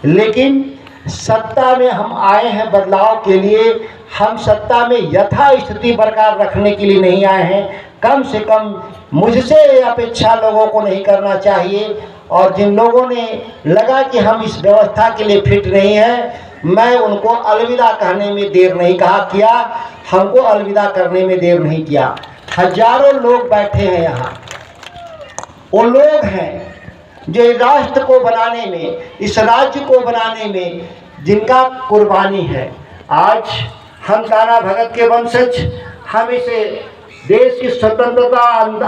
लेकिन सत्ता में हम आए हैं बदलाव के लिए, हम सत्ता में यथास्थिति बरकरार रखने के लिए नहीं आए हैं। कम से कम मुझसे ये अपेक्षा लोगों को नहीं करना चाहिए। और जिन लोगों ने लगा कि हम इस व्यवस्था के लिए फिट नहीं हैं, मैं उनको अलविदा कहने में देर नहीं किया, हमको अलविदा करने में देर नहीं किया। हजारों लोग बैठे हैं यहाँ, वो लोग हैं जो राष्ट्र को बनाने में, इस राज्य को बनाने में जिनका कुर्बानी है। आज हम तारा भगत के वंशज, हम इसे देश की स्वतंत्रता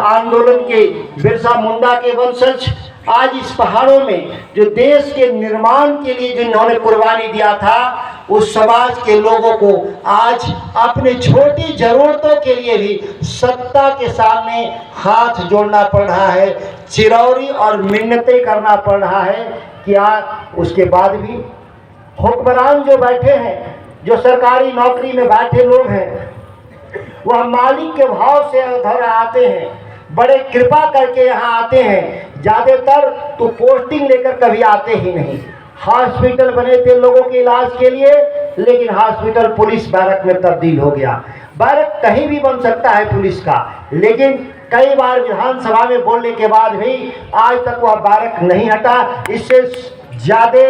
आंदोलन के बिरसा मुंडा के वंशज, आज इस पहाड़ों में जो देश के निर्माण के लिए जिन्होंने कुर्बानी दिया था, उस समाज के लोगों को आज अपने छोटी जरूरतों के लिए भी सत्ता के सामने हाथ जोड़ना पड़ रहा है, चिरौरी और मिन्नतें करना पड़ रहा है। क्या उसके बाद भी हुक्मरान जो बैठे हैं, जो सरकारी नौकरी में बैठे लोग हैं, वह मालिक के भाव से उधर आते हैं, बड़े कृपा करके यहाँ आते हैं। ज़्यादातर तो पोस्टिंग लेकर कभी आते ही नहीं। हॉस्पिटल बने थे लोगों के इलाज के लिए, लेकिन हॉस्पिटल पुलिस बैरक में तब्दील हो गया। बैरक कहीं भी बन सकता है पुलिस का, लेकिन कई बार विधानसभा में बोलने के बाद भी आज तक वह बैरक नहीं हटा। इससे ज़्यादा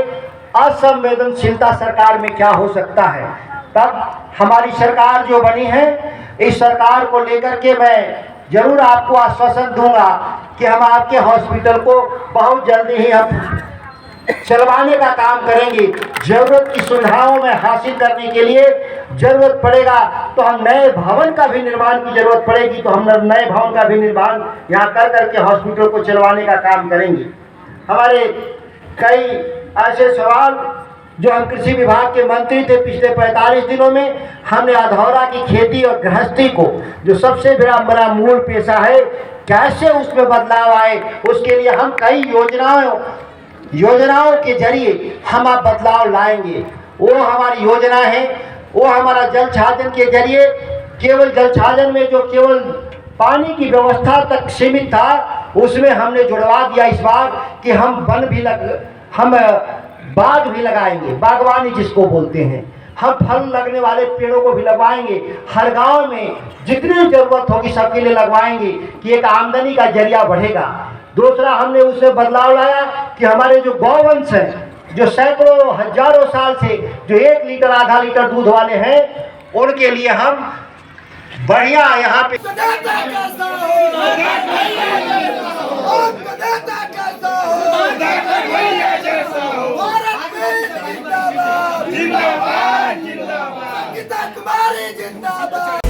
असंवेदनशीलता सरकार में क्या हो सकता है। तब हमारी सरकार जो बनी है, इस सरकार को लेकर के मैं जरूर आपको आश्वासन दूंगा कि हम आपके हॉस्पिटल को बहुत जल्दी ही हम चलवाने का काम करेंगे। जरूरत की सुविधाओं में हासिल करने के लिए जरूरत पड़ेगा तो हम नए भवन का भी निर्माण की जरूरत पड़ेगी तो हम नए भवन का भी निर्माण यहाँ कर करके हॉस्पिटल को चलवाने का काम करेंगे। हमारे कई ऐसे सवाल, जो हम कृषि विभाग के मंत्री थे, पिछले 45 दिनों में हमने अधौरा की खेती और गृहस्थी को, जो सबसे बड़ा मूल पेशा है, कैसे उसमें बदलाव आए, उसके लिए हम कई योजनाओं के जरिए हम आप बदलाव लाएंगे। वो हमारी योजना है, वो हमारा जल छाजन के जरिए, केवल जल छाजन में जो केवल पानी की व्यवस्था तक सीमित था, उसमें हमने जुड़वा दिया इस बार कि हम बाग भी लगाएंगे, बागवानी जिसको बोलते हैं। हम फल लगने वाले पेड़ों को भी लगवाएंगे, हर गांव में जितनी जरूरत होगी सबके लिए लगवाएंगे कि एक आमदनी का जरिया बढ़ेगा। दूसरा, हमने उसमें बदलाव लाया कि हमारे जो गौवंश हैं, जो सैकड़ों हजारों साल से जो 1 लीटर आधा लीटर दूध वाले हैं, उनके लिए हम बढ़िया यहाँ पे जिंदाबाद जिंदाबाद जिंदाबाद।